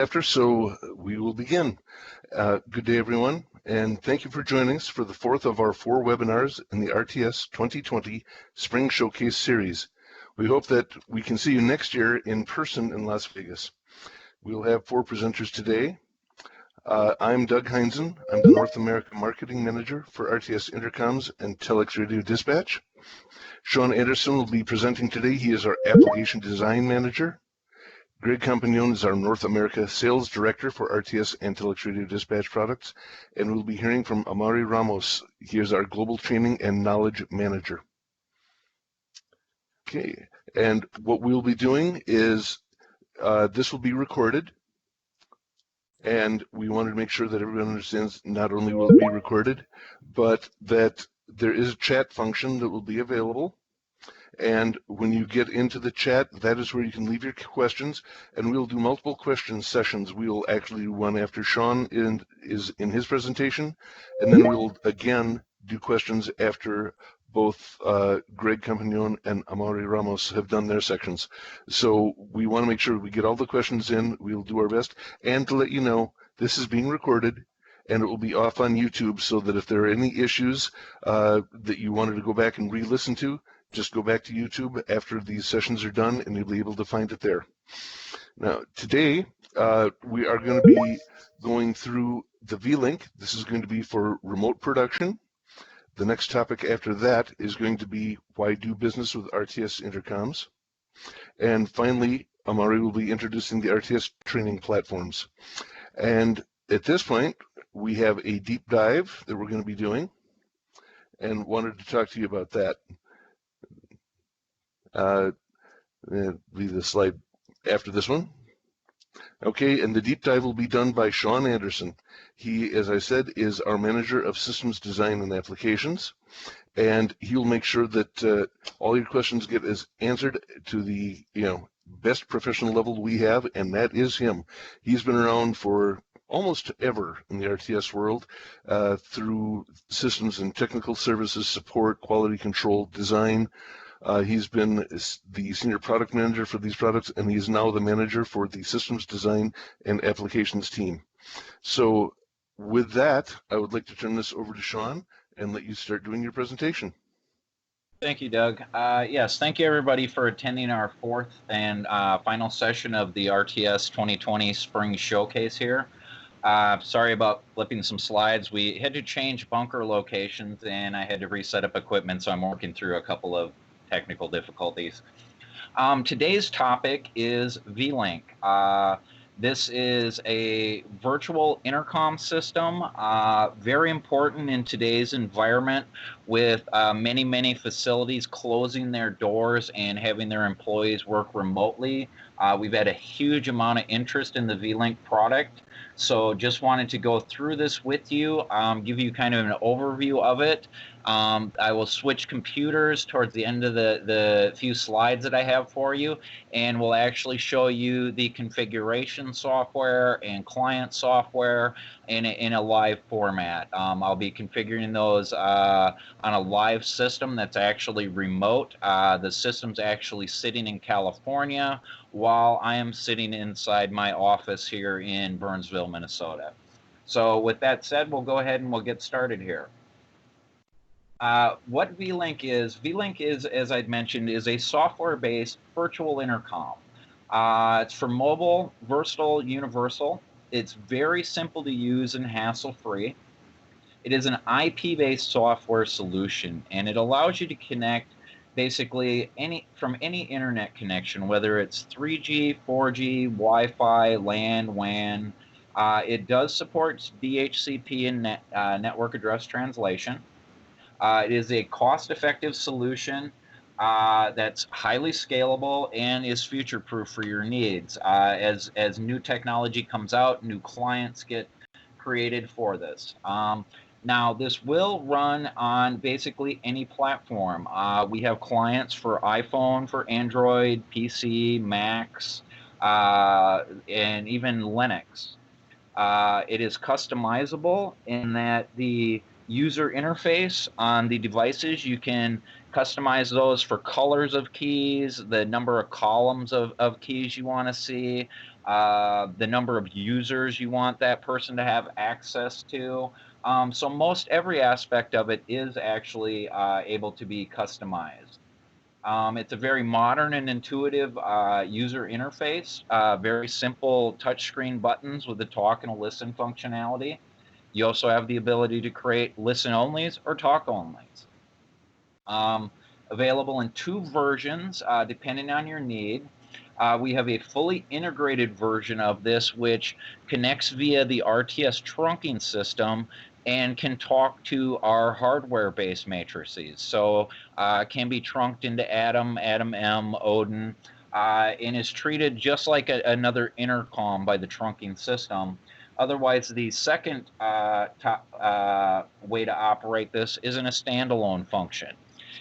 After, so we will begin. Good day, everyone, and thank you for joining us for the fourth of our 4 webinars in the RTS 2020 Spring Showcase series. We hope that we can see you next year in person in Las Vegas. We'll have 4 presenters today. I'm Doug Heinzen. I'm the North America Marketing Manager for RTS Intercoms and Telex Radio Dispatch. Sean Anderson will be presenting today. He is our Application Design Manager. Greg Compagnon is our North America Sales Director for RTS and Telex Radio Dispatch products, and we'll be hearing from Amari Ramos. He is our Global Training and Knowledge Manager. Okay, and what we'll be doing is this will be recorded, and we wanted to make sure that everyone understands not only will it be recorded, but that there is a chat function that will be available. And when you get into the chat, that is where you can leave your questions, and we'll do multiple question sessions. We will actually do one after Sean is in his presentation, and then we'll again do questions after both Greg Compagnon and Amari Ramos have done their sections. So we want to make sure we get all the questions in. We'll do our best. And to let you know, this is being recorded, and it will be off on YouTube, so that if there are any issues that you wanted to go back and re-listen to, just go back to YouTube after these sessions are done, and you'll be able to find it there. Now, today, we are going to be going through the VLink. This is going to be for remote production. The next topic after that is going to be why do business with RTS intercoms. And finally, Amari will be introducing the RTS training platforms. And at this point, we have a deep dive that we're going to be doing, and wanted to talk to you about that. Leave the slide after this one. Okay, and the deep dive will be done by Sean Anderson. He, as I said, is our Manager of Systems Design and Applications, and he'll make sure that all your questions get answered to the best professional level we have, and that is him. He's been around for almost ever in the RTS world through systems and technical services, support, quality control, design. He's been the senior product manager for these products, and he's now the manager for the systems design and applications team. So with that, I would like to turn this over to Sean and let you start doing your presentation. Thank you, Doug. Yes, thank you everybody for attending our 4th and final session of the RTS 2020 Spring Showcase here. Sorry about flipping some slides. We had to change bunker locations, and I had to reset up equipment, so I'm working through a couple of technical difficulties. Today's topic is VLink. This is a virtual intercom system, very important in today's environment with many facilities closing their doors and having their employees work remotely. We've had a huge amount of interest in the VLink product, so just wanted to go through this with you, give you kind of an overview of it. I will switch computers towards the end of the few slides that I have for you, and we'll actually show you the configuration software and client software in a live format. I'll be configuring those on a live system that's actually remote. The system's actually sitting in California while I am sitting inside my office here in Burnsville, Minnesota. So with that said, we'll go ahead and we'll get started here. What VLink is, as I'd mentioned, is a software-based virtual intercom. It's for mobile, versatile, universal. It's very simple to use and hassle-free. It is an IP-based software solution, and it allows you to connect basically from any internet connection, whether it's 3G, 4G, Wi-Fi, LAN, WAN. It does support DHCP and network address translation. It is a cost-effective solution that's highly scalable and is future-proof for your needs. As new technology comes out, new clients get created for this. Now, this will run on basically any platform. We have clients for iPhone, for Android, PC, Macs, and even Linux. It is customizable in that the user interface on the devices. You can customize those for colors of keys, the number of columns of keys you want to see, the number of users you want that person to have access to. So most every aspect of it is actually able to be customized. It's a very modern and intuitive user interface, very simple touchscreen buttons with a talk and a listen functionality. You also have the ability to create listen-onlys or talk-onlys. Available in 2 versions, depending on your need. We have a fully integrated version of this, which connects via the RTS trunking system and can talk to our hardware-based matrices. So it can be trunked into Atom, Atom M, Odin, and is treated just like another intercom by the trunking system. Otherwise, the second way to operate this is in a standalone function.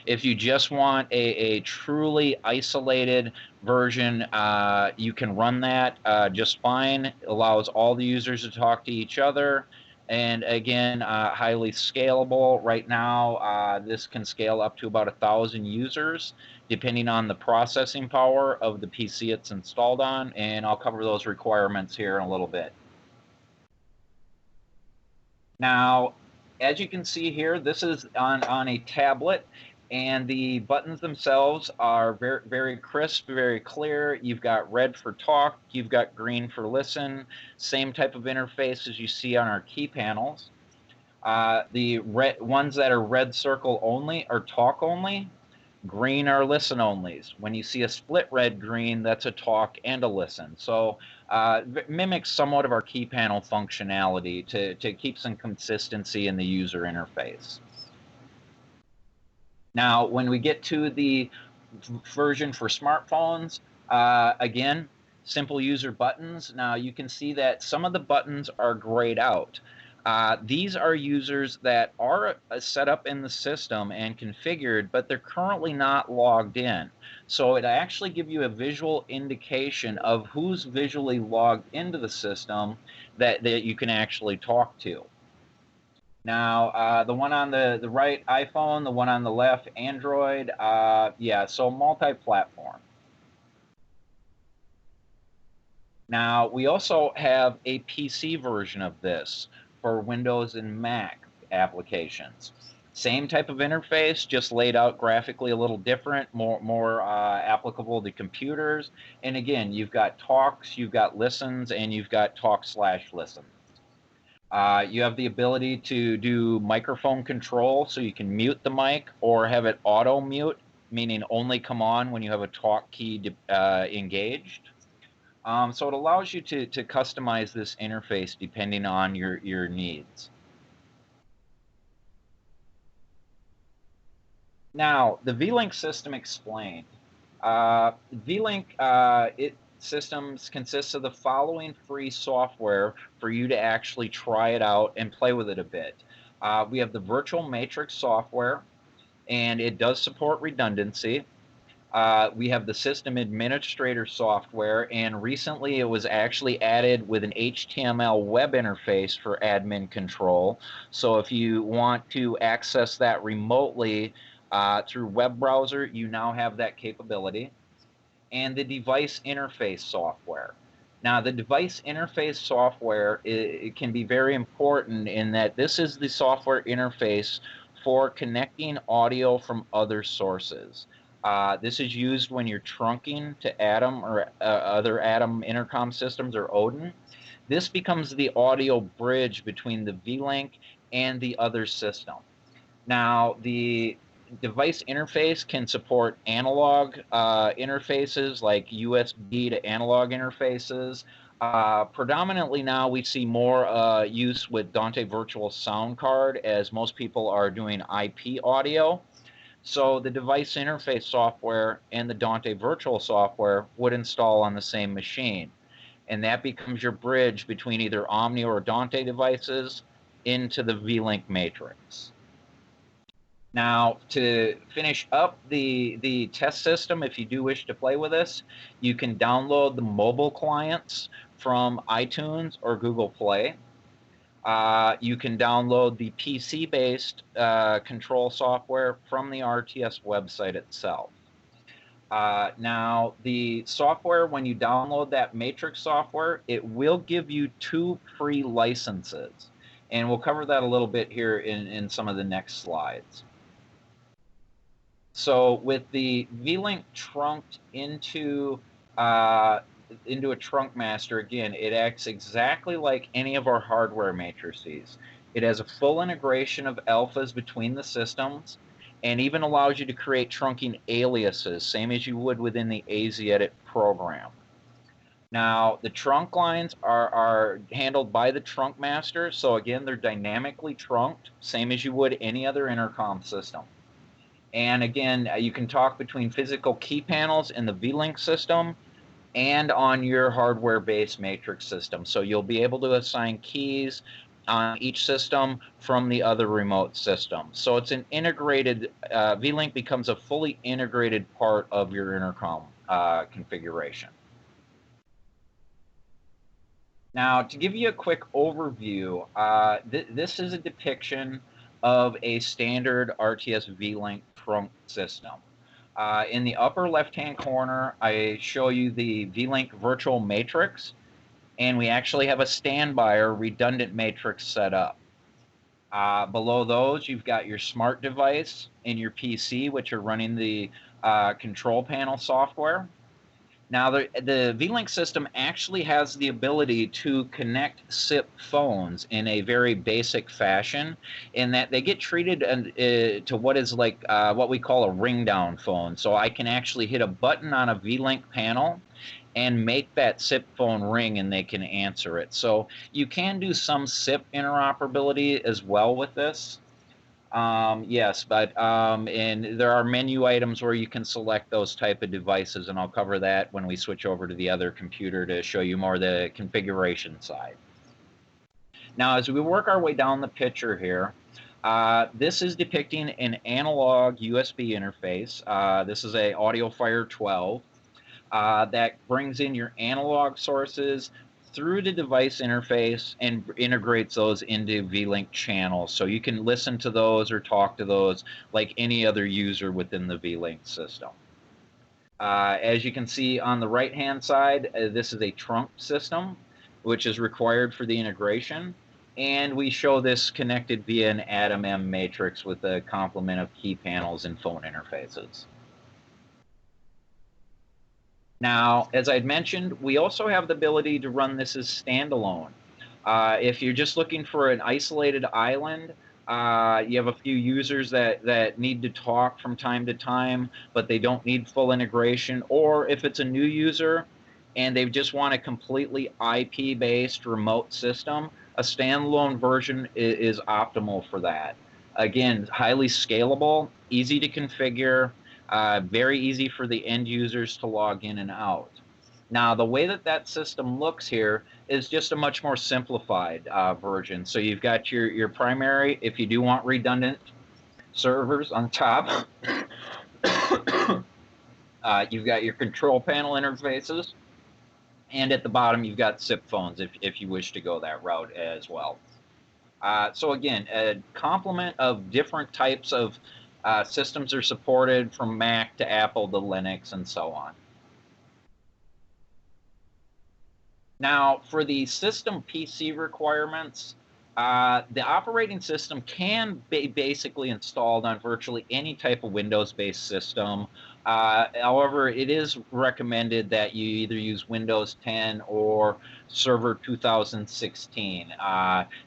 If you just want a truly isolated version, you can run that just fine. It allows all the users to talk to each other. And again, highly scalable. Right now, this can scale up to about 1,000 users, depending on the processing power of the PC it's installed on. And I'll cover those requirements here in a little bit. Now, as you can see here, this is on a tablet, and the buttons themselves are very, very crisp, very clear. You've got red for talk, you've got green for listen, same type of interface as you see on our key panels. The ones that are red circle only are talk only, green are listen onlys. When you see a split red green, that's a talk and a listen. So mimics somewhat of our key panel functionality to keep some consistency in the user interface. Now, when we get to the version for smartphones, again, simple user buttons. Now, you can see that some of the buttons are grayed out. These are users that are set up in the system and configured, but they're currently not logged in. So it actually gives you a visual indication of who's visually logged into the system that you can actually talk to. Now, the one on the right, iPhone, the one on the left, Android, yeah, so multi-platform. Now, we also have a PC version of this for Windows and Mac applications. Same type of interface, just laid out graphically a little different, more applicable to computers. And again, you've got talks, you've got listens, and you've got talk/listen. You have the ability to do microphone control, so you can mute the mic or have it auto mute, meaning only come on when you have a talk key engaged. So it allows you to customize this interface depending on your needs. Now, the VLink system explained. VLink systems consists of the following free software for you to actually try it out and play with it a bit. We have the virtual matrix software, and it does support redundancy. We have the system administrator software, and recently it was actually added with an HTML web interface for admin control. So if you want to access that remotely through web browser, you now have that capability. And the device interface software. Now, the device interface software, it can be very important in that this is the software interface for connecting audio from other sources. This is used when you're trunking to Atom or other Atom intercom systems or Odin. This becomes the audio bridge between the VLink and the other system. Now, the device interface can support analog interfaces like USB to analog interfaces. Predominantly now we see more use with Dante Virtual Sound Card, as most people are doing IP audio. So the device interface software and the Dante Virtual software would install on the same machine. And that becomes your bridge between either Omni or Dante devices into the VLink matrix. Now, to finish up the test system, if you do wish to play with this, you can download the mobile clients from iTunes or Google Play. You can download the PC-based control software from the RTS website itself. Now, the software, when you download that Matrix software, it will give you 2 free licenses. And we'll cover that a little bit here in some of the next slides. So with the VLink trunked into a trunk master, again, it acts exactly like any of our hardware matrices. It has a full integration of alphas between the systems, and even allows you to create trunking aliases, same as you would within the AZEdit program. Now, the trunk lines are handled by the trunk master, so again, they're dynamically trunked, same as you would any other intercom system. And again, you can talk between physical key panels in the VLink system and on your hardware-based matrix system. So you'll be able to assign keys on each system from the other remote system. So it's an integrated, VLink becomes a fully integrated part of your intercom configuration. Now, to give you a quick overview, this is a depiction of a standard RTS VLink trunk system. In the upper left-hand corner, I show you the VLink virtual matrix, and we actually have a standby or redundant matrix set up. Below those, you've got your smart device and your PC, which are running the control panel software. Now, the VLink system actually has the ability to connect SIP phones in a very basic fashion, in that they get treated to what is like what we call a ring down phone. So I can actually hit a button on a VLink panel and make that SIP phone ring, and they can answer it. So you can do some SIP interoperability as well with this. Yes, but and there are menu items where you can select those type of devices, and I'll cover that when we switch over to the other computer to show you more the configuration side. Now, as we work our way down the picture here, this is depicting an analog USB interface. This is a AudioFire 12 that brings in your analog sources through the device interface and integrates those into VLink channels. So you can listen to those or talk to those like any other user within the VLink system. As you can see on the right-hand side, this is a trunk system, which is required for the integration. And we show this connected via an Atom-M matrix with a complement of key panels and phone interfaces. Now, as I'd mentioned, we also have the ability to run this as standalone. If you're just looking for an isolated island, you have a few users that need to talk from time to time, but they don't need full integration. Or if it's a new user and they just want a completely IP-based remote system, a standalone version is optimal for that. Again, highly scalable, easy to configure, very easy for the end users to log in and out. Now, the way that system looks here is just a much more simplified version. So you've got your primary, if you do want redundant servers on top. You've got your control panel interfaces. And at the bottom, you've got SIP phones if you wish to go that route as well. So again, a complement of different types of systems are supported, from Mac to Apple to Linux and so on. Now, for the system PC requirements, the operating system can be basically installed on virtually any type of Windows-based system. However, it is recommended that you either use Windows 10 or Server 2016.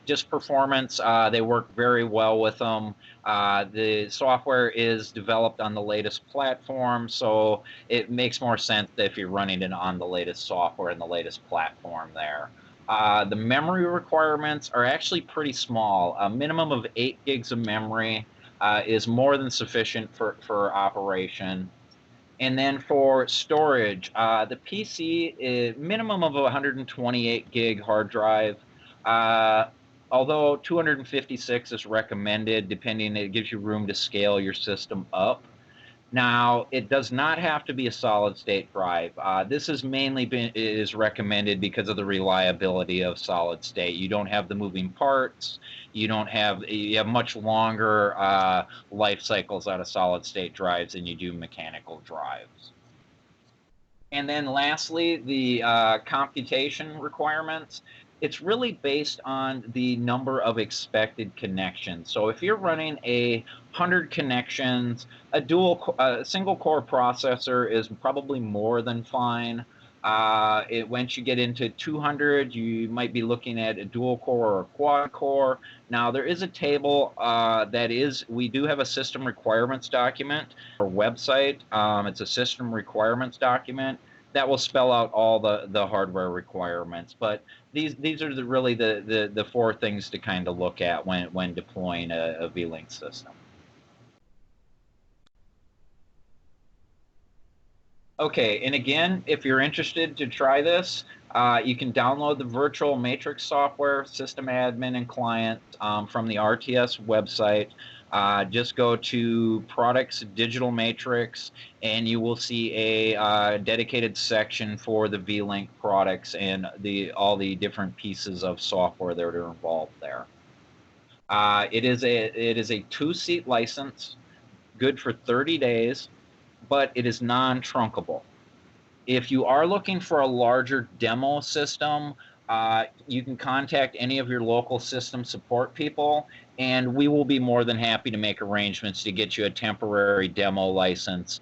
Just performance, they work very well with them. The software is developed on the latest platform, so it makes more sense if you're running it on the latest software and the latest platform there. The memory requirements are actually pretty small. A minimum of 8 gigs of memory is more than sufficient for operation. And then for storage, the PC is minimum of a 128 gig hard drive, although 256 is recommended, depending, it gives you room to scale your system up. Now, it does not have to be a solid-state drive. This is mainly is recommended because of the reliability of solid-state. You don't have the moving parts. You have much longer life cycles out of solid-state drives than you do mechanical drives. And then lastly, the computation requirements. It's really based on the number of expected connections. So if you're running 100 connections, a single core processor is probably more than fine. Once you get into 200, you might be looking at a dual core or a quad core. Now there is a table we do have a system requirements document or website. It's a system requirements document that will spell out all the hardware requirements. But these are really the four things to kind of look at when deploying a VLink system. Okay, and again, if you're interested to try this, you can download the virtual matrix software, system admin and client from the RTS website. Just go to Products Digital Matrix, and you will see a dedicated section for the VLink products and all the different pieces of software that are involved there. It is a 2-seat license, good for 30 days, but it is non-trunkable. If you are looking for a larger demo system, you can contact any of your local system support people, and we will be more than happy to make arrangements to get you a temporary demo license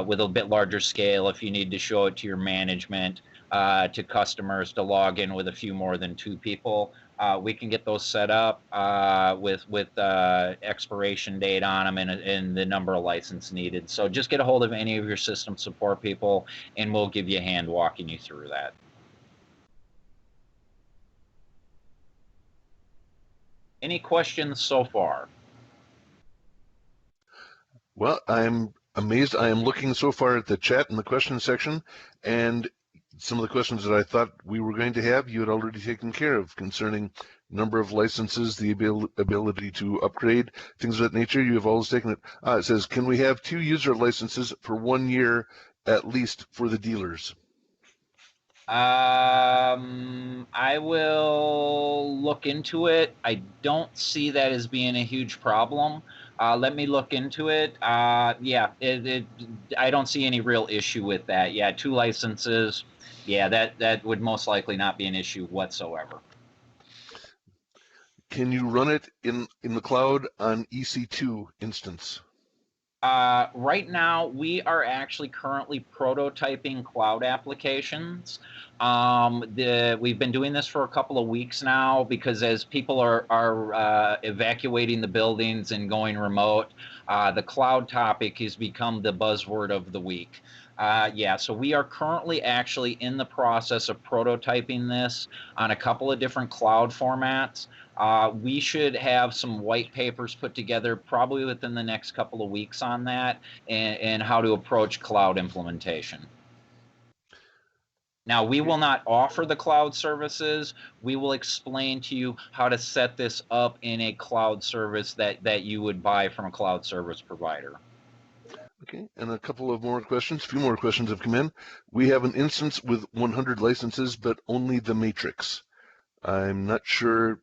with a bit larger scale if you need to show it to your management, to customers to log in with a few more than 2 people. We can get those set up with expiration date on them and the number of license needed. So just get a hold of any of your system support people, and we'll give you a hand walking you through that. Any questions so far? Well, I'm amazed. I am looking so far at the chat and the question section, and some of the questions that I thought we were going to have, you had already taken care of concerning number of licenses, the ability to upgrade, things of that nature. You have always taken it. It says, can we have 2 user licenses for 1 year at least for the dealers? I will look into it. I don't see that as being a huge problem. Let me look into it. Yeah, I don't see any real issue with that. Yeah, 2 licenses. Yeah, that would most likely not be an issue whatsoever. Can you run it in the cloud on EC2 instance? Right now, we are actually currently prototyping cloud applications. We've been doing this for a couple of weeks now because as people are evacuating the buildings and going remote, the cloud topic has become the buzzword of the week. Yeah, so we are currently actually in the process of prototyping this on a couple of different cloud formats. We should have some white papers put together probably within the next couple of weeks on that and how to approach cloud implementation. Now, we will not offer the cloud services. We will explain to you how to set this up in a cloud service that you would buy from a cloud service provider. Okay, and a couple of more questions. A few more questions have come in. We have an instance with 100 licenses, but only the matrix. I'm not sure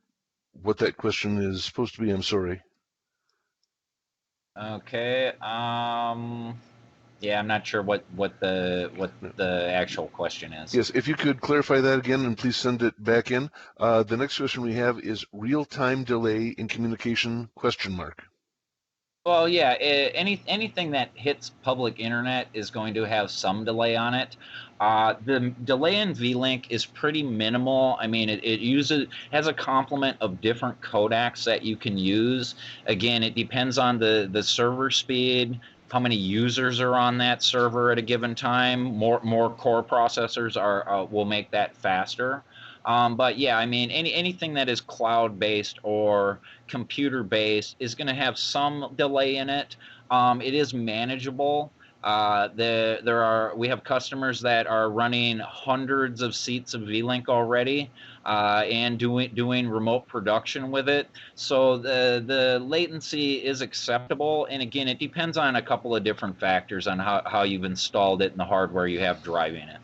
what that question is supposed to be. I'm sorry. Okay. Yeah, I'm not sure what the actual question is. Yes, if you could clarify that again, and please send it back in. The next question we have is real-time delay in communication ? Well, yeah, anything that hits public internet is going to have some delay on it. The delay in VLink is pretty minimal. I mean, it has a complement of different codecs that you can use. Again, it depends on the server speed, how many users are on that server at a given time. More core processors will make that faster. But yeah, I mean, anything that is cloud-based or computer-based is going to have some delay in it. It is manageable. We have customers that are running hundreds of seats of VLink already, and doing remote production with it. So the latency is acceptable, and again, it depends on a couple of different factors on how you've installed it and the hardware you have driving it.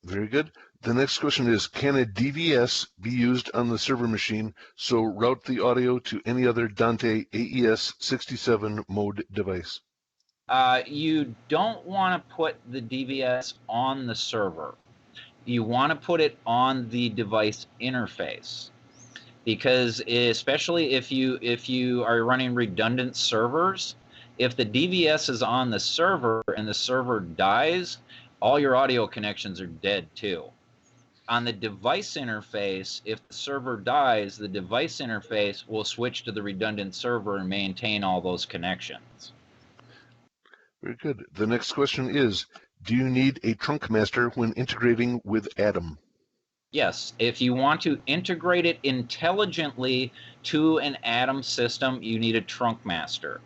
Very good. The next question is, can a DVS be used on the server machine, so route the audio to any other Dante AES67 mode device? You don't want to put the DVS on the server. You want to put it on the device interface, because especially if you are running redundant servers, if the DVS is on the server and the server dies, all your audio connections are dead too. On the device interface, if the server dies, the device interface will switch to the redundant server and maintain all those connections. Very good. The next question is, do you need a trunk master when integrating with Atom? Yes, if you want to integrate it intelligently to an Atom system, you need a trunk master.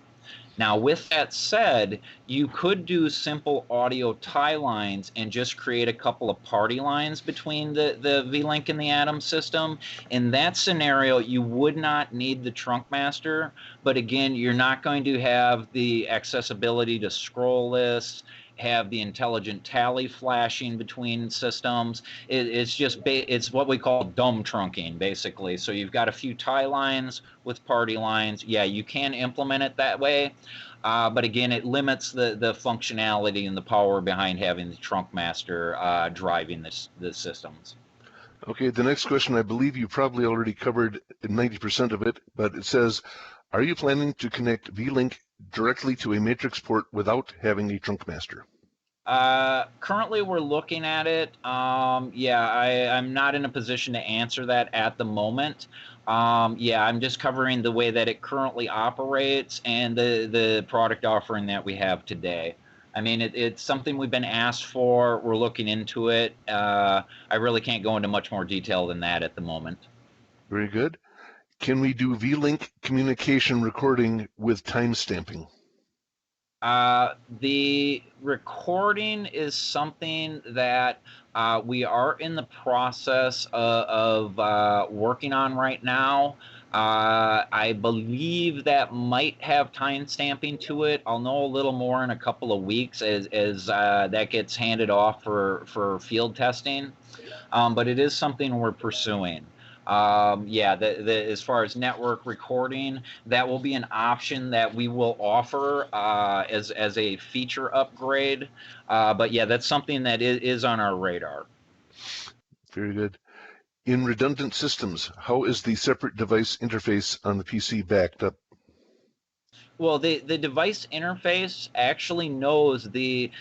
Now, with that said, you could do simple audio tie lines and just create a couple of party lines between the VLink and the Atom system. In that scenario, you would not need the trunk master, but again, you're not going to have the accessibility to scroll lists, have the intelligent tally flashing between systems. It's what we call dumb trunking, basically. So you've got a few tie lines with party lines. Yeah, you can implement it that way, but again, it limits the functionality and the power behind having the trunk master driving the systems. Okay, the next question, I believe you probably already covered 90% of it, but it says, are you planning to connect VLink directly to a matrix port without having a trunk master? Currently, we're looking at it. I'm not in a position to answer that at the moment. I'm just covering the way that it currently operates and the product offering that we have today. I mean, it's something we've been asked for. We're looking into it. I really can't go into much more detail than that at the moment. Very good. Can we do VLink communication recording with timestamping? The recording is something that we are in the process of working on right now. I believe that might have timestamping to it. I'll know a little more in a couple of weeks as that gets handed off for field testing. But it is something we're pursuing. As far as network recording, that will be an option that we will offer as a feature upgrade. But yeah, that's something that is on our radar. Very good. In redundant systems, how is the separate device interface on the PC backed up? Well, the device interface actually knows the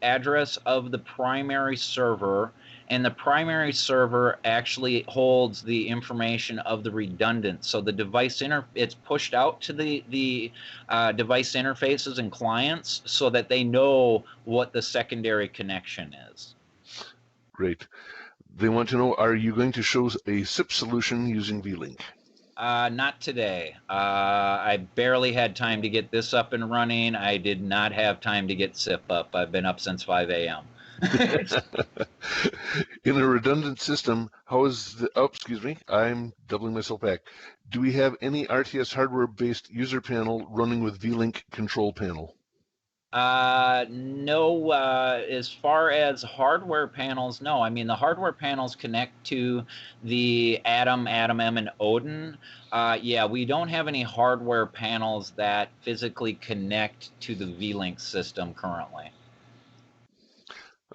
address of the primary server, and the primary server actually holds the information of the redundant. So the device it's pushed out to the device interfaces and clients so that they know what the secondary connection is. Great. They want to know, are you going to show a SIP solution using VLink? Not today. I barely had time to get this up and running. I did not have time to get SIP up. I've been up since 5 a.m. In a redundant system, how is the, excuse me, I'm doubling myself back. Do we have any RTS hardware-based user panel running with VLink control panel? No, as far as hardware panels, no. I mean, the hardware panels connect to the Atom M, and Odin. We don't have any hardware panels that physically connect to the VLink system currently.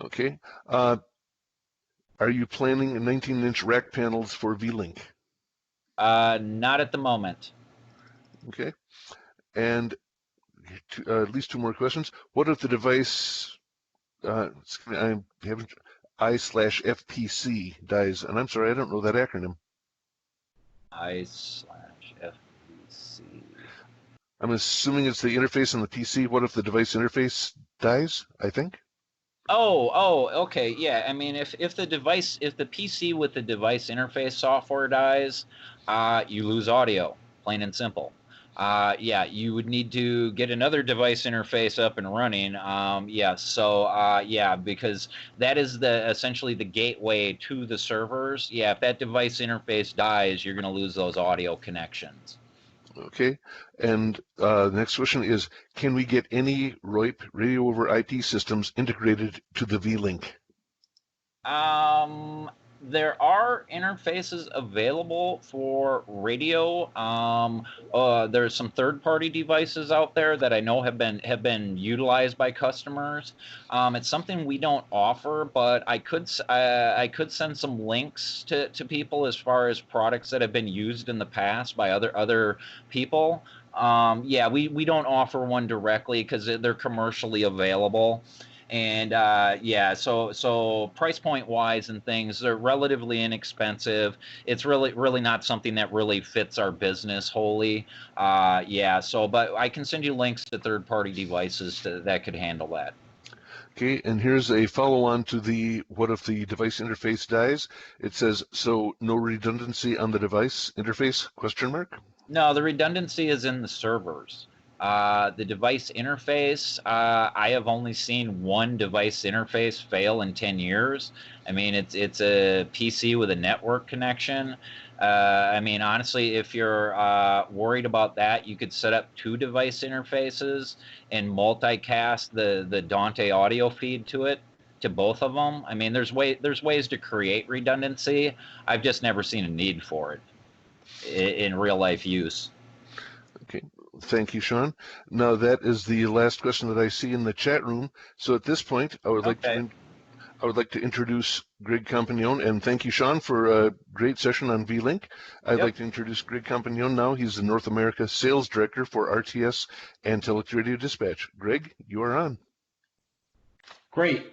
Okay. Are you planning 19-inch rack panels for VLink? Not at the moment. Okay. And at least two more questions. What if the device, I haven't, I/FPC dies? And I'm sorry, I don't know that acronym. I/FPC. I'm assuming it's the interface on the PC. What if the device interface dies, I think? Oh, okay, yeah. I mean, if the PC with the device interface software dies, you lose audio, plain and simple. Yeah, you would need to get another device interface up and running. Yeah, so yeah, because that is essentially the gateway to the servers. Yeah, if that device interface dies, you're going to lose those audio connections. Okay. And the next question is, can we get any ROIP, radio over IP systems, integrated to the VLink? There are interfaces available for radio. There's some third-party devices out there that I know have been utilized by customers. It's something we don't offer, but I could send some links to people as far as products that have been used in the past by other people. Yeah, we don't offer one directly because they're commercially available. And yeah, so price point wise and things, they're relatively inexpensive. It's really not something that really fits our business wholly. Yeah, so but I can send you links to third party devices that could handle that. Okay, and here's a follow-on to the what if the device interface dies? It says, so no redundancy on the device interface, question mark? No, the redundancy is in the servers. The device interface, I have only seen one device interface fail in 10 years. I mean, it's a PC with a network connection. I mean, honestly, if you're worried about that, you could set up two device interfaces and multicast the Dante audio feed to it, to both of them. I mean, there's ways to create redundancy. I've just never seen a need for it in real life use. Okay, thank you, Sean. Now that is the last question that I see in the chat room. So at this point, I would like to introduce Greg Campagnone, and thank you, Sean, for a great session on VLink. I'd like to introduce Greg Campagnone now. He's the North America Sales Director for RTS and Telex Radio Dispatch. Greg, you are on. Great.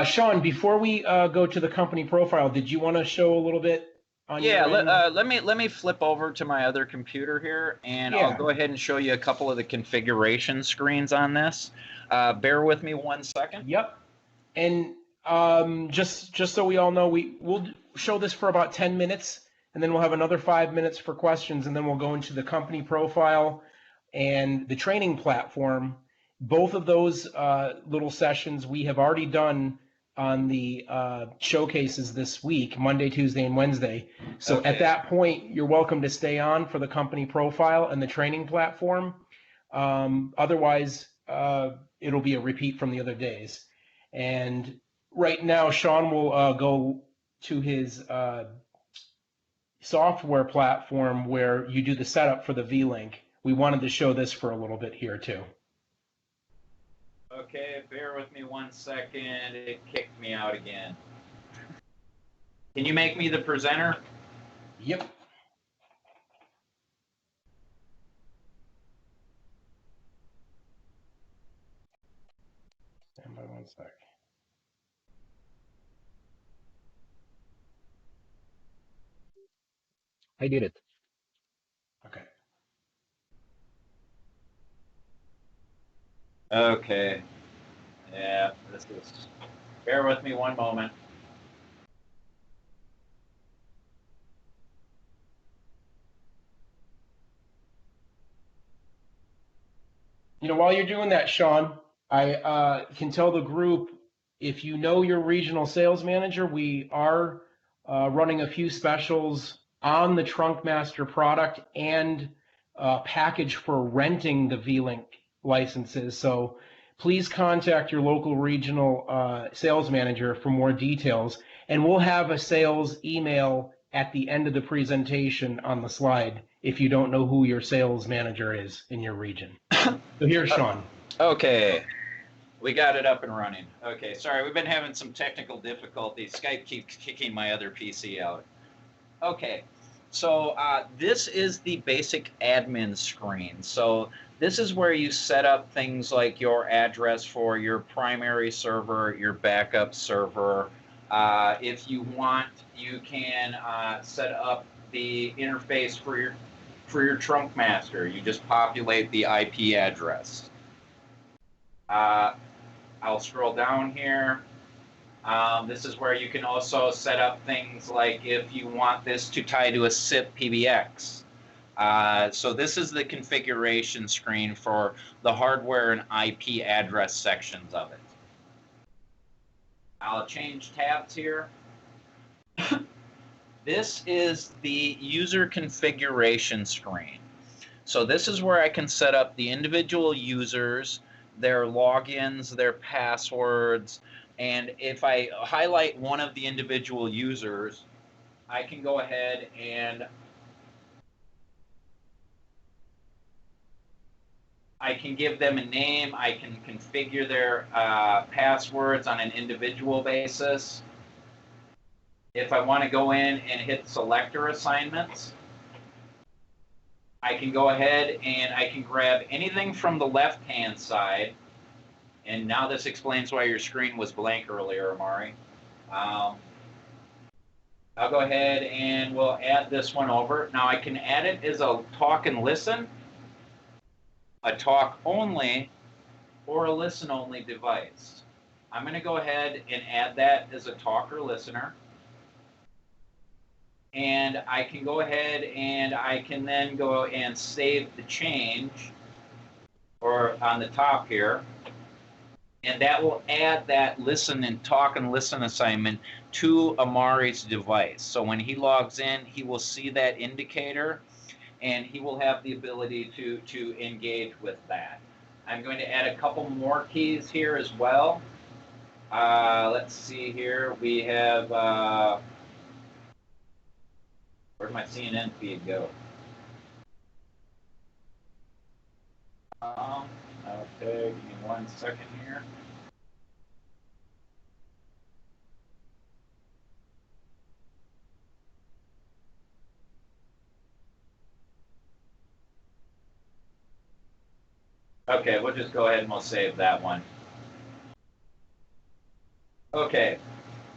Sean, before we go to the company profile, did you want to show a little bit on your end? Let me flip over to my other computer here, and I'll go ahead and show you a couple of the configuration screens on this. Bear with me 1 second. Yep. And just so we all know, we'll show this for about 10 minutes, and then we'll have another 5 minutes for questions, and then we'll go into the company profile and the training platform. Both of those little sessions we have already done on the showcases this week, Monday, Tuesday, and Wednesday. So at that point, you're welcome to stay on for the company profile and the training platform. Otherwise, it'll be a repeat from the other days. And right now, Sean will go to his software platform where you do the setup for the VLink. We wanted to show this for a little bit here too. Okay, bear with me 1 second. It kicked me out again. Can you make me the presenter? Yep. Stand by 1 sec. I did it. Okay. Okay. Yeah, this is. Bear with me 1 moment. You know, while you're doing that, Sean, I can tell the group, if you know your regional sales manager, we are running a few specials on the Trunkmaster product and package for renting the VLink licenses. So please contact your local regional sales manager for more details. And we'll have a sales email at the end of the presentation on the slide if you don't know who your sales manager is in your region. So here's Sean. Okay. We got it up and running. Okay, sorry, we've been having some technical difficulties. Skype keeps kicking my other PC out. Okay, so this is the basic admin screen. So this is where you set up things like your address for your primary server, your backup server. If you want, you can set up the interface for your Trunkmaster. You just populate the IP address. I'll scroll down here. This is where you can also set up things like if you want this to tie to a SIP PBX. So this is the configuration screen for the hardware and IP address sections of it. I'll change tabs here. This is the user configuration screen. So this is where I can set up the individual users, their logins, their passwords, and if I highlight one of the individual users, I can go ahead and I can give them a name. I can configure their passwords on an individual basis. If I want to go in and hit selector assignments, I can go ahead and I can grab anything from the left-hand side. And now this explains why your screen was blank earlier, Amari. I'll go ahead and we'll add this one over. Now I can add it as a talk and listen, a talk only, or a listen only device. I'm going to go ahead and add that as a talk or listener. And I can go ahead and I can then go and save the change or on the top here. And that will add that listen and talk and listen assignment to Amari's device. So when he logs in, he will see that indicator and he will have the ability to engage with that. I'm going to add a couple more keys here as well. Let's see here. We have, where'd my CNN feed go? Okay, give me 1 second here. Okay, we'll just go ahead and we'll save that one. Okay,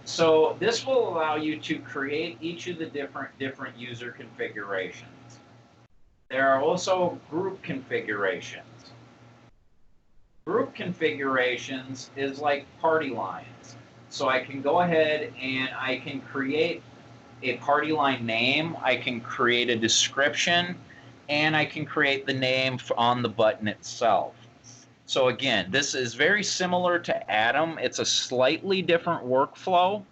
so this will allow you to create each of the different user configurations. There are also group configurations. Group configurations is like party lines. So I can go ahead and I can create a party line name, I can create a description, and I can create the name on the button itself. So again, this is very similar to Atom. It's a slightly different workflow,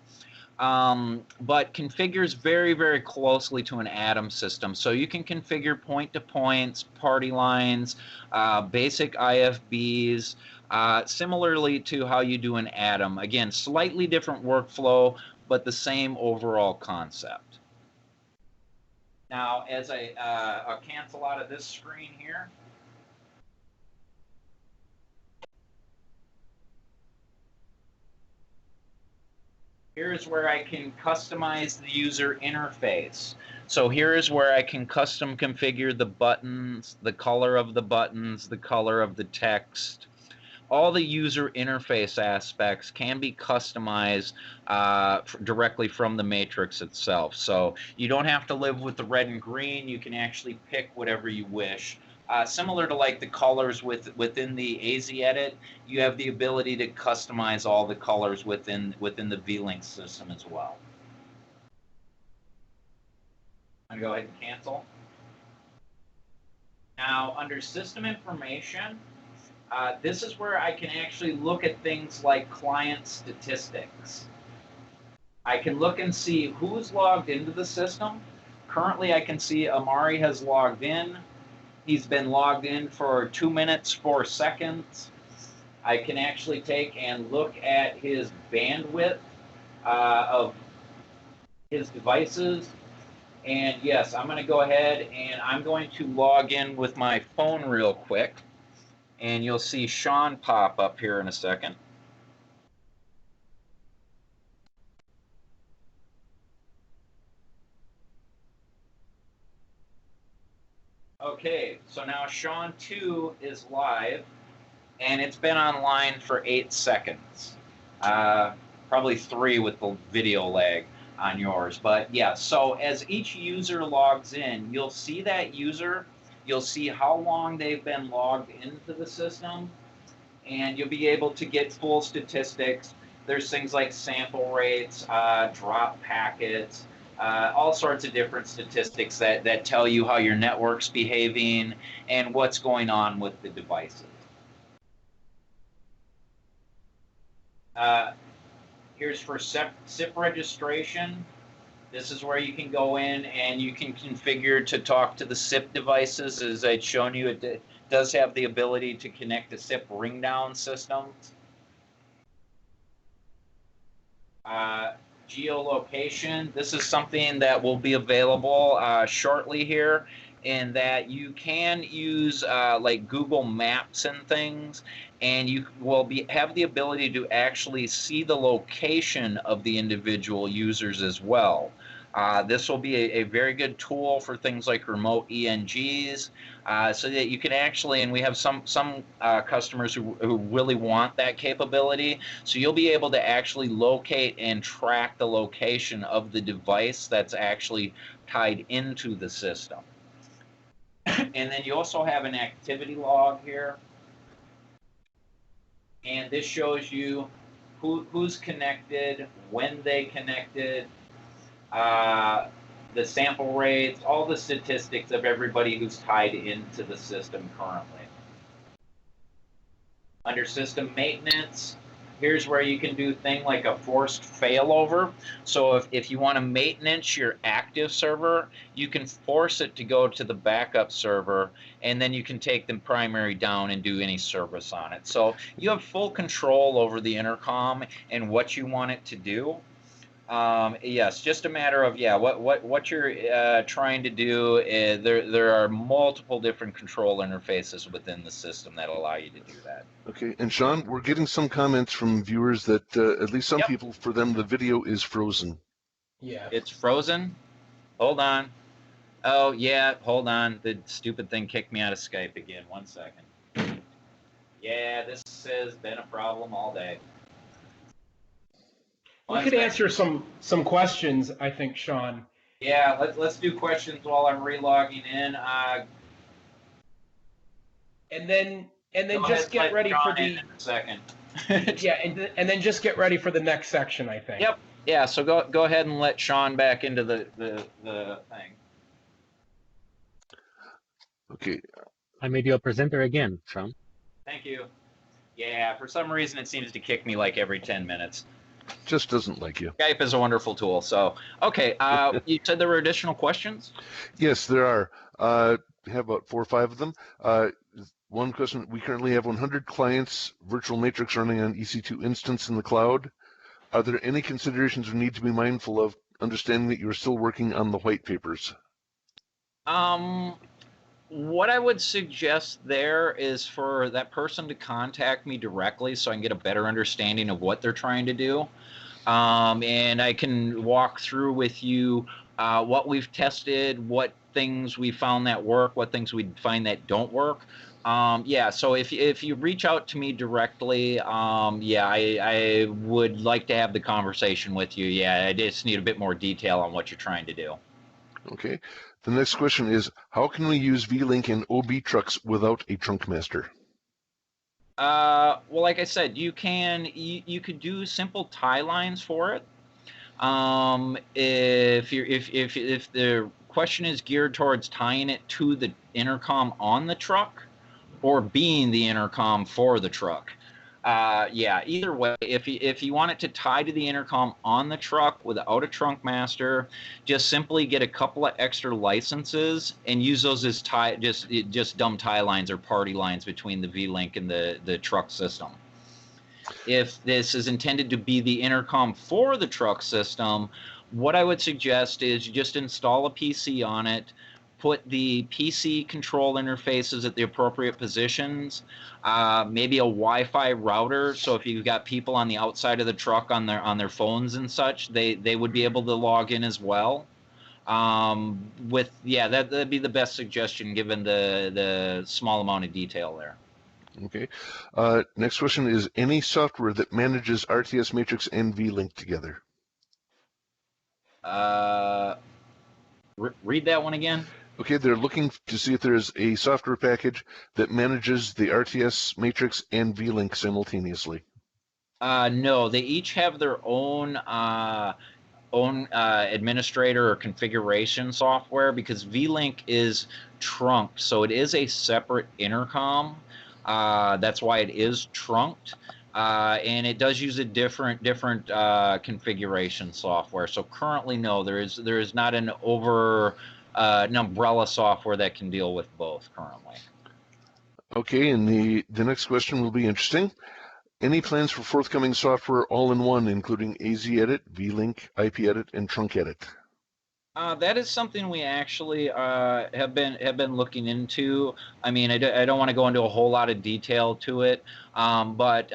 but configures very, very closely to an Atom system. So you can configure point-to-points, party lines, basic IFBs, similarly to how you do an Atom. Again, slightly different workflow, but the same overall concept. Now, as I'll cancel out of this screen here. Here's where I can customize the user interface. So here is where I can custom configure the buttons, the color of the buttons, the color of the text. All the user interface aspects can be customized directly from the matrix itself. So you don't have to live with the red and green. You can actually pick whatever you wish. Similar to like the colors within the AZ edit, you have the ability to customize all the colors within the VLink system as well. I'm going to go ahead and cancel. Now, under system information, this is where I can actually look at things like client statistics. I can look and see who's logged into the system. Currently, I can see Amari has logged in. He's been logged in for 2 minutes, 4 seconds. I can actually take and look at his bandwidth of his devices. And yes, I'm going to go ahead and I'm going to log in with my phone real quick. And you'll see Sean pop up here in a second. Okay, so now Sean 2 is live, and it's been online for 8 seconds. Probably 3 with the video lag on yours. But yeah, so as each user logs in, you'll see that user, you'll see how long they've been logged into the system, and you'll be able to get full statistics. There's things like sample rates, drop packets, all sorts of different statistics that tell you how your network's behaving and what's going on with the devices. Here's for SIP registration. This is where you can go in and you can configure to talk to the SIP devices. As I'd shown you, it does have the ability to connect to SIP ring down systems. Geolocation. This is something that will be available shortly here, in that you can use like Google Maps and things, and you will have the ability to actually see the location of the individual users as well. This will be a very good tool for things like remote ENGs, so that you can actually, and we have some customers who really want that capability, so you'll be able to actually locate and track the location of the device that's actually tied into the system. And then you also have an activity log here, and this shows you who's connected, when they connected, the sample rates, all the statistics of everybody who's tied into the system currently. Under system maintenance, here's where you can do things like a forced failover. So if you want to maintenance your active server, you can force it to go to the backup server, and then you can take the primary down and do any service on it. So you have full control over the intercom and what you want it to do. Yes, just a matter of what you're trying to do. There are multiple different control interfaces within the system that allow you to do that. Okay, and Sean, we're getting some comments from viewers that at least some people, for them, the video is frozen. Yeah. It's frozen? Hold on. Oh, yeah, hold on. The stupid thing kicked me out of Skype again. 1 second. Yeah, this has been a problem all day. We could answer some questions, I think, Sean. Yeah, let's do questions while I'm relogging in. And then just get ready for the second. yeah, and then just get ready for the next section, I think. Yep. Yeah. So go ahead and let Sean back into the thing. Okay. I made you a presenter again, Sean. Thank you. Yeah. For some reason, it seems to kick me like every 10 minutes. Just doesn't like you. Skype is a wonderful tool. So, okay. You said there were additional questions? Yes, there are. We have about 4 or 5 of them. One question, we currently have 100 clients, virtual matrix running on EC2 instance in the cloud. Are there any considerations we need to be mindful of, understanding that you're still working on the white papers? What I would suggest there is for that person to contact me directly so I can get a better understanding of what they're trying to do. And I can walk through with you what we've tested, what things we found that work, what things we find that don't work. So if you reach out to me directly, I would like to have the conversation with you. Yeah, I just need a bit more detail on what you're trying to do. Okay. The next question is, how can we use VLink in OB trucks without a trunk master? Well, like I said, you could do simple tie lines for it. If the question is geared towards tying it to the intercom on the truck or being the intercom for the truck. Either way, if you want it to tie to the intercom on the truck without a trunk master, just simply get a couple of extra licenses and use those as just dumb tie lines or party lines between the VLink and the truck system. If this is intended to be the intercom for the truck system, what I would suggest is you just install a PC on it, put the PC control interfaces at the appropriate positions, maybe a Wi-Fi router. So if you've got people on the outside of the truck on their phones and such, they would be able to log in as well. That'd be the best suggestion given the small amount of detail there. Okay. Next question is, any software that manages RTS Matrix and VLink together? Read that one again. Okay, they're looking to see if there's a software package that manages the RTS Matrix and VLink simultaneously. No, they each have their own own administrator or configuration software, because VLink is trunked, so it is a separate intercom. That's why it is trunked, and it does use a different configuration software. So currently, no, there is not an umbrella software that can deal with both currently. Okay, and the next question will be interesting. Any plans for forthcoming software all-in-one, including AZ-Edit, VLink, IP-Edit, and Trunk-Edit? That is something we actually have been looking into. I mean, I don't want to go into a whole lot of detail to it, but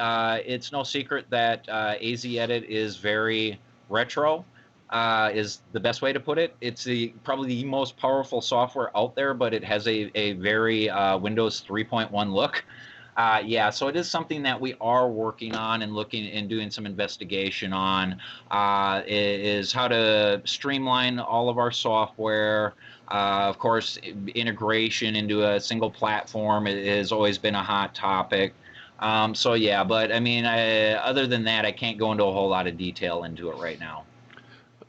it's no secret that AZ-Edit is very retro. Is the best way to put it. It's probably the most powerful software out there, but it has a very Windows 3.1 look. Yeah, so it is something that we are working on and looking and doing some investigation on, is how to streamline all of our software. Of course, integration into a single platform has always been a hot topic. So yeah, but I mean, other than that, I can't go into a whole lot of detail into it right now.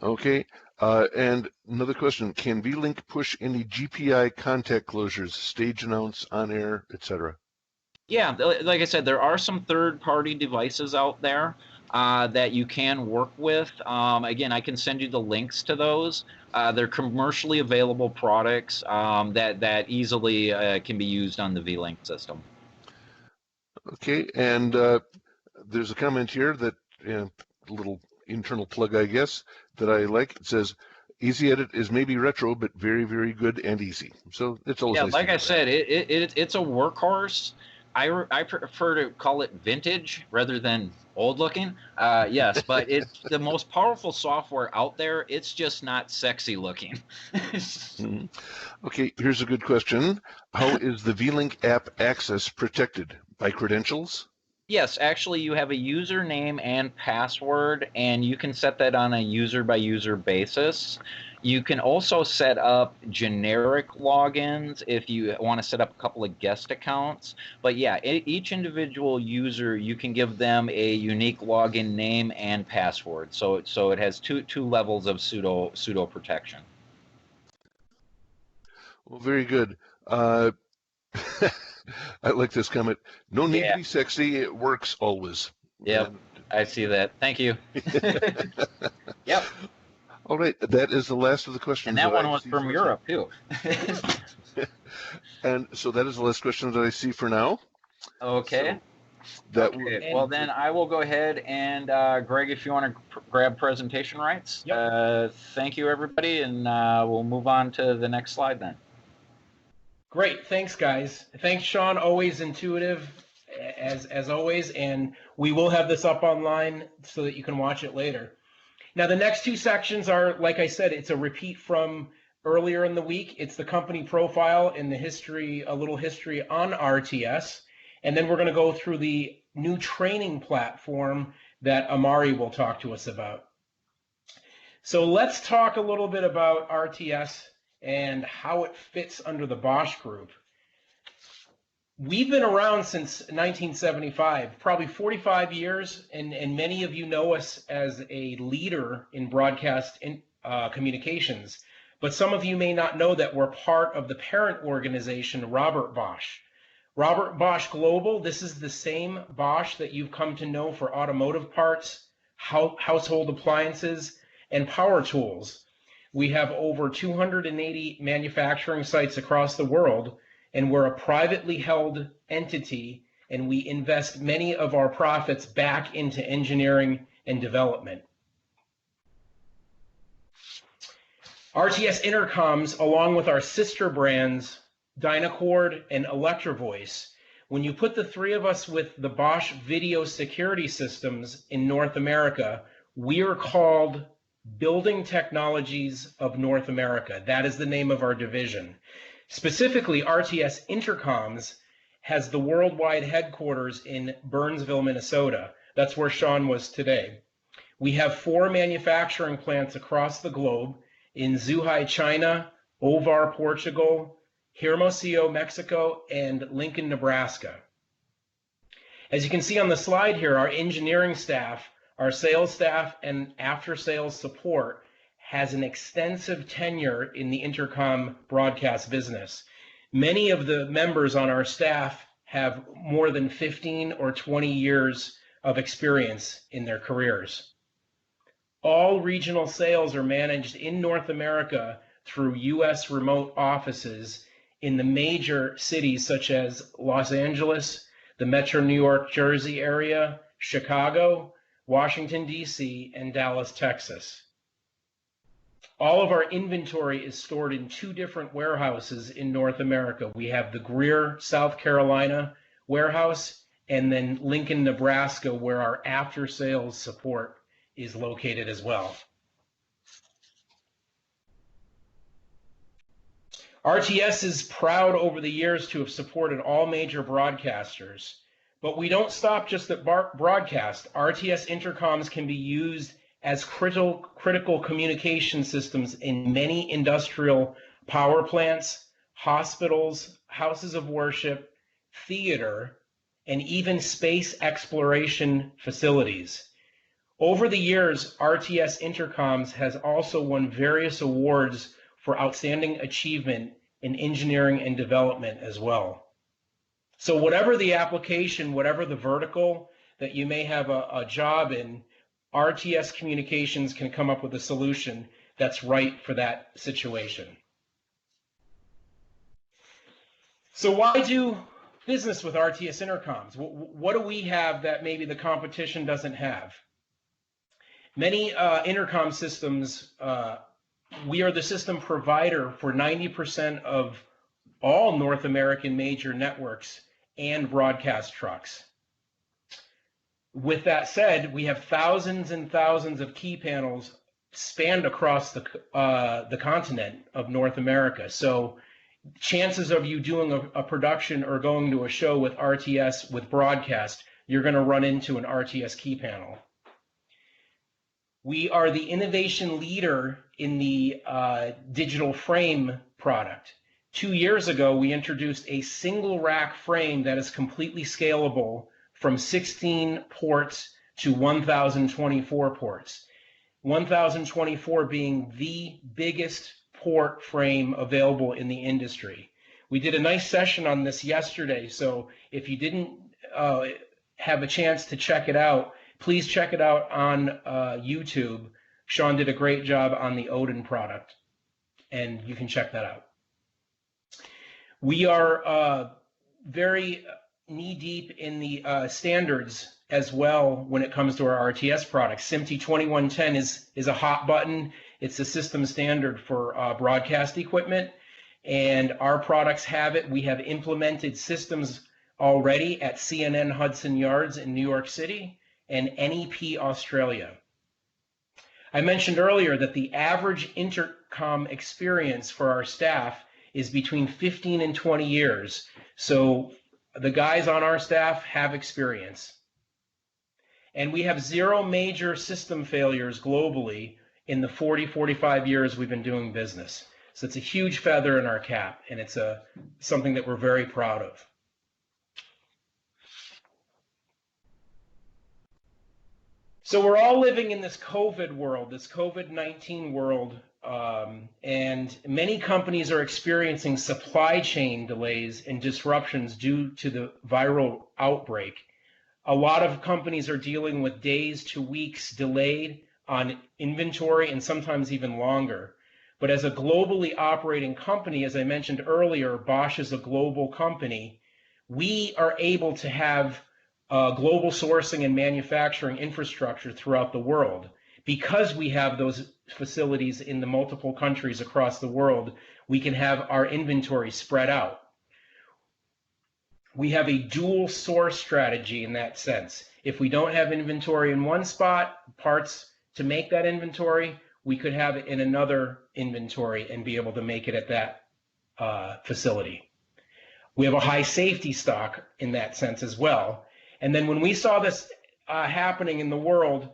Okay, and another question, can VLink push any GPI contact closures, stage announce, on air, etc.? Yeah, like I said, there are some third-party devices out there that you can work with. Again, I can send you the links to those. They're commercially available products that easily can be used on the VLink system. Okay, and there's a comment here that, a little internal plug, I guess, that I like. It says, AZ-Edit is maybe retro, but very, very good and easy. So it's always nice. Yeah, like I said, it's a workhorse. I prefer to call it vintage rather than old looking. Yes, but it's the most powerful software out there. It's just not sexy looking. Okay, here's a good question. How is the VLink app access protected? By credentials? Yes, actually, you have a username and password, and you can set that on a user-by-user basis. You can also set up generic logins if you want to set up a couple of guest accounts. But yeah, each individual user, you can give them a unique login name and password. So it has two levels of pseudo protection. Well, very good. I like this comment. No need to be sexy. It works always. Yep, I see that. Thank you. Yep. All right, that is the last of the questions. And that one was from Europe, too. And so that is the last question that I see for now. Okay. So okay. Well, then I will go ahead and, Greg, if you want to grab presentation rights. Yep. Thank you, everybody, and we'll move on to the next slide then. Great. Thanks, guys. Thanks, Sean. Always intuitive, as always. And we will have this up online so that you can watch it later. Now, the next two sections are, like I said, it's a repeat from earlier in the week. It's the company profile and the history, a little history on RTS. And then we're going to go through the new training platform that Amari will talk to us about. So let's talk a little bit about RTS and how it fits under the Bosch Group. We've been around since 1975, probably 45 years, and many of you know us as a leader in broadcast communications. But some of you may not know that we're part of the parent organization, Robert Bosch. Robert Bosch Global, this is the same Bosch that you've come to know for automotive parts, household appliances, and power tools. We have over 280 manufacturing sites across the world, and we're a privately held entity, and we invest many of our profits back into engineering and development. RTS Intercoms, along with our sister brands, Dynacord and Electrovoice, when you put the three of us with the Bosch video security systems in North America, we are called Building Technologies of North America. That is the name of our division. Specifically, RTS Intercoms has the worldwide headquarters in Burnsville, Minnesota. That's where Sean was today. We have 4 manufacturing plants across the globe in Zhuhai, China, Ovar, Portugal, Hermosillo, Mexico, and Lincoln, Nebraska. As you can see on the slide here, our engineering staff Our sales staff and after-sales support has an extensive tenure in the intercom broadcast business. Many of the members on our staff have more than 15 or 20 years of experience in their careers. All regional sales are managed in North America through U.S. remote offices in the major cities such as Los Angeles, the Metro New York, Jersey area, Chicago, Washington, D.C., and Dallas, Texas. All of our inventory is stored in 2 different warehouses in North America. We have the Greer, South Carolina warehouse, and then Lincoln, Nebraska, where our after-sales support is located as well. RTS is proud over the years to have supported all major broadcasters, but we don't stop just at broadcast. RTS intercoms can be used as critical communication systems in many industrial power plants, hospitals, houses of worship, theater, and even space exploration facilities. Over the years, RTS Intercoms has also won various awards for outstanding achievement in engineering and development as well. So whatever the application, whatever the vertical that you may have a job in, RTS Communications can come up with a solution that's right for that situation. So why do business with RTS Intercoms? What do we have that maybe the competition doesn't have? Many intercom systems, we are the system provider for 90% of all North American major networks and broadcast trucks. With that said, we have thousands and thousands of key panels spanned across the continent of North America. So chances of you doing a production or going to a show with RTS with broadcast, you're going to run into an RTS key panel. We are the innovation leader in the digital frame product. 2 years ago, we introduced a single rack frame that is completely scalable from 16 ports to 1,024 ports. 1,024 being the biggest port frame available in the industry. We did a nice session on this yesterday, so if you didn't have a chance to check it out, please check it out on YouTube. Sean did a great job on the Odin product, and you can check that out. We are very knee-deep in the standards as well when it comes to our RTS products. SMPTE 2110 is a hot button. It's a system standard for broadcast equipment, and our products have it. We have implemented systems already at CNN Hudson Yards in New York City and NEP Australia. I mentioned earlier that the average intercom experience for our staff is between 15 and 20 years. So the guys on our staff have experience. And we have 0 major system failures globally in the 45 years we've been doing business. So it's a huge feather in our cap, and it's something that we're very proud of. So we're all living in this COVID world, this COVID-19 world, and many companies are experiencing supply chain delays and disruptions due to the viral outbreak. A lot of companies are dealing with days to weeks delayed on inventory and sometimes even longer. But as a globally operating company, as I mentioned earlier, Bosch is a global company. We are able to have global sourcing and manufacturing infrastructure throughout the world. Because we have those facilities in the multiple countries across the world, we can have our inventory spread out. We have a dual source strategy in that sense. If we don't have inventory in one spot, parts to make that inventory, we could have it in another inventory and be able to make it at that facility. We have a high safety stock in that sense as well. And then when we saw this happening in the world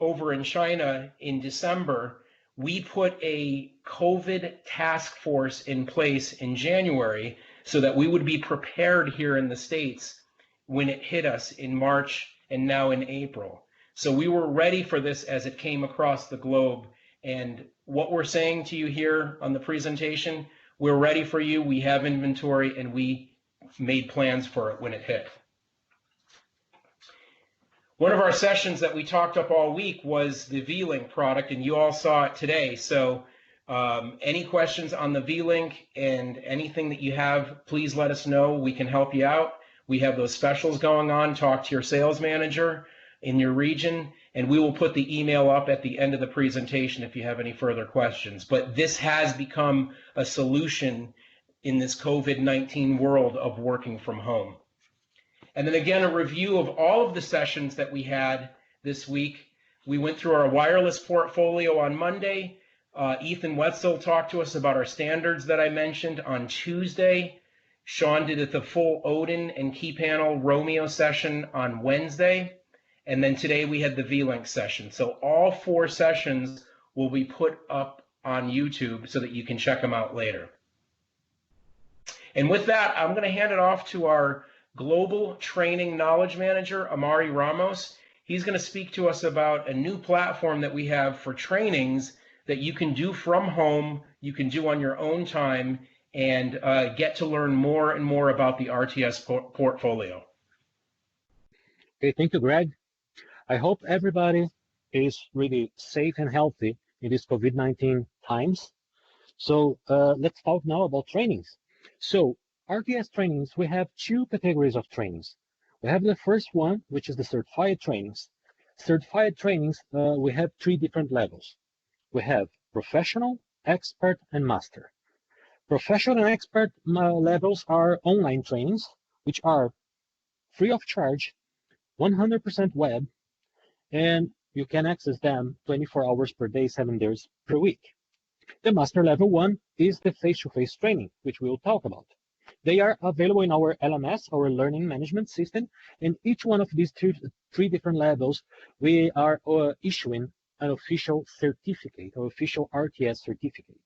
over in China in December, we put a COVID task force in place in January so that we would be prepared here in the States when it hit us in March and now in April. So we were ready for this as it came across the globe. And what we're saying to you here on the presentation, we're ready for you. We have inventory and we made plans for it when it hit. One of our sessions that we talked up all week was the VLink product, and you all saw it today. So any questions on the VLink and anything that you have, please let us know. We can help you out. We have those specials going on. Talk to your sales manager in your region, and we will put the email up at the end of the presentation if you have any further questions. But this has become a solution in this COVID-19 world of working from home. And then again, a review of all of the sessions that we had this week. We went through our wireless portfolio on Monday. Ethan Wetzel talked to us about our standards that I mentioned on Tuesday. Sean did the full Odin and keypanel Romeo session on Wednesday. And then today we had the VLink session. So all 4 sessions will be put up on YouTube so that you can check them out later. And with that, I'm going to hand it off to our Global Training Knowledge Manager, Amari Ramos. He's going to speak to us about a new platform that we have for trainings that you can do from home, you can do on your own time, and get to learn more and more about the RTS portfolio. Okay, thank you, Greg. I hope everybody is really safe and healthy in these COVID-19 times. So let's talk now about trainings. So RTS trainings, we have 2 categories of trainings. We have the first one, which is the certified trainings. Certified trainings, we have 3 different levels. We have professional, expert, and master. Professional and expert levels are online trainings, which are free of charge, 100% web, and you can access them 24 hours per day, 7 days per week. The master level 1 is the face-to-face training, which we will talk about. They are available in our LMS, our learning management system, and each one of these 3 different levels, we are issuing an official certificate, or official RTS certificate.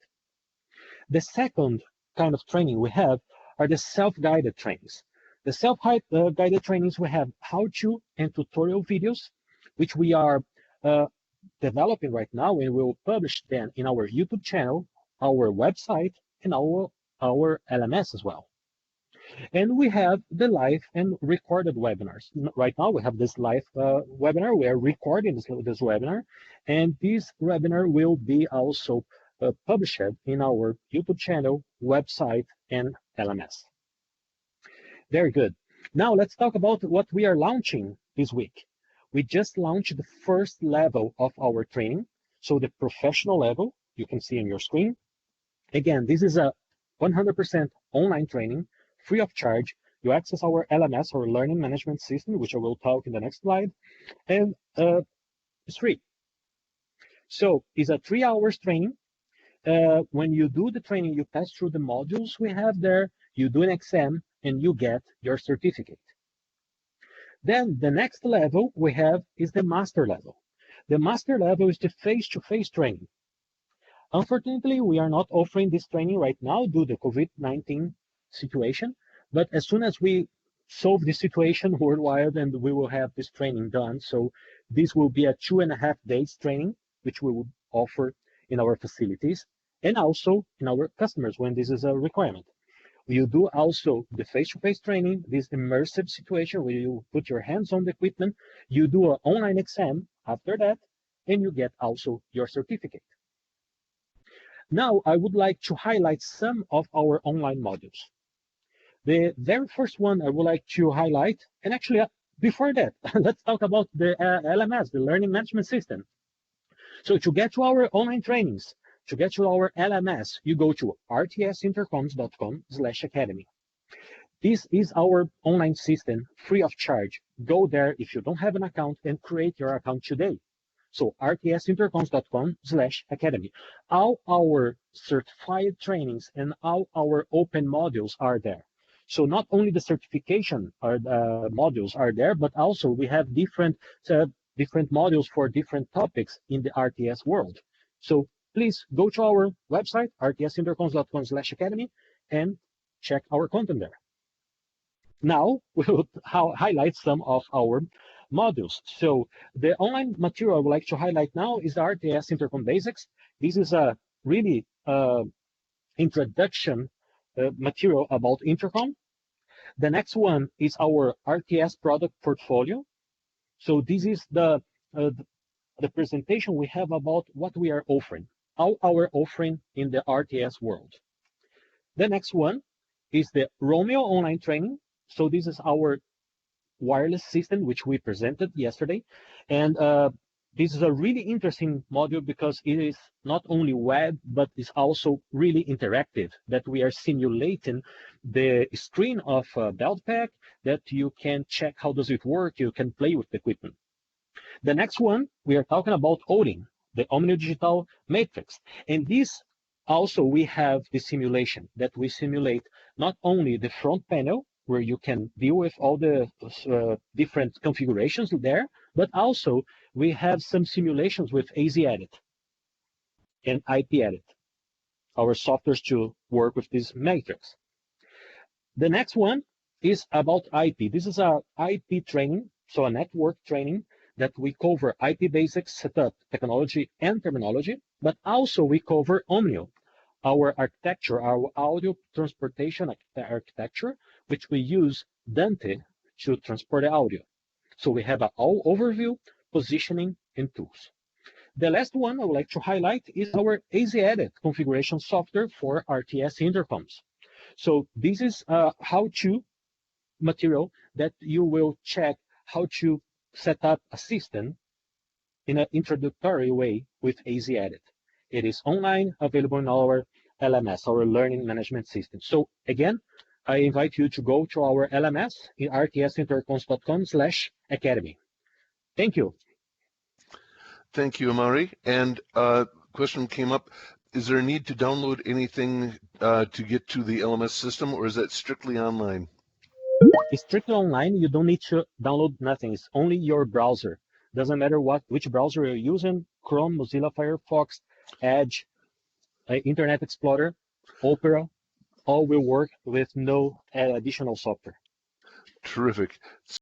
The second kind of training we have are the self-guided trainings. The self-guided trainings, we have how-to and tutorial videos, which we are developing right now, and we will publish them in our YouTube channel, our website, and our LMS as well. And we have the live and recorded webinars. Right now, we have this live webinar. We are recording this webinar, and this webinar will be also published in our YouTube channel, website, and LMS. Very good. Now, let's talk about what we are launching this week. We just launched the first level of our training. So the professional level, you can see on your screen. Again, this is a 100% online training, free of charge. You access our LMS, our learning management system, which I will talk in the next slide, and it's free. So it's a 3 hours training. When you do the training, you pass through the modules we have there, you do an exam, and you get your certificate. Then the next level we have is the master level. The master level is the face-to-face training. Unfortunately, we are not offering this training right now due to the COVID-19 situation, but as soon as we solve this situation worldwide, and we will have this training done, so this will be a 2.5 days training, which we will offer in our facilities, and also in our customers when this is a requirement. You do also the face-to-face training, this immersive situation where you put your hands on the equipment, you do an online exam after that, and you get also your certificate. Now, I would like to highlight some of our online modules. The very first one I would like to highlight, and actually before that, let's talk about the LMS, the Learning Management System. So to get to our online trainings, to get to our LMS, you go to rtsintercoms.com/academy. This is our online system, free of charge. Go there if you don't have an account and create your account today. So rtsintercoms.com/academy. All our certified trainings and all our open modules are there. So not only the certification modules are there, but also we have different modules for different topics in the RTS world. So please go to our website, rtsintercoms.com/academy, and check our content there. Now, we'll highlight some of our modules. So the online material I would like to highlight now is the RTS Intercom Basics. This is a really introduction material about Intercom. The next one is our RTS product portfolio. So this is the presentation we have about what we are offering, our offering in the RTS world. The next one is the Romeo online training. So this is our wireless system, which we presented yesterday. And this is a really interesting module because it is not only web, but it's also really interactive, that we are simulating the screen of a belt pack that you can check how does it work, you can play with the equipment. The next one, we are talking about ODIN, the Omni Digital Matrix. And this also, we have the simulation that we simulate not only the front panel, where you can deal with all the different configurations there, but also we have some simulations with AZ Edit and IP Edit, our softwares to work with this matrix. The next one is about IP. This is a IP training, so a network training that we cover IP basics, setup, technology, and terminology, but also we cover Omnio, our architecture, our audio transportation architecture, which we use Dante to transport the audio. So we have an all overview, positioning, and tools. The last one I would like to highlight is our AZ Edit configuration software for RTS intercoms. So this is a how-to material that you will check how to set up a system in an introductory way with AZ Edit. It is online, available in our LMS, our learning management system. So again, I invite you to go to our LMS in rtsintercoms.com/academy. Thank you. Thank you, Amari. And question came up, is there a need to download anything to get to the LMS system, or is that strictly online? It's strictly online. You don't need to download nothing. It's only your browser. Doesn't matter which browser you're using, Chrome, Mozilla Firefox, Edge, Internet Explorer, Opera, all will work with no additional software. Terrific.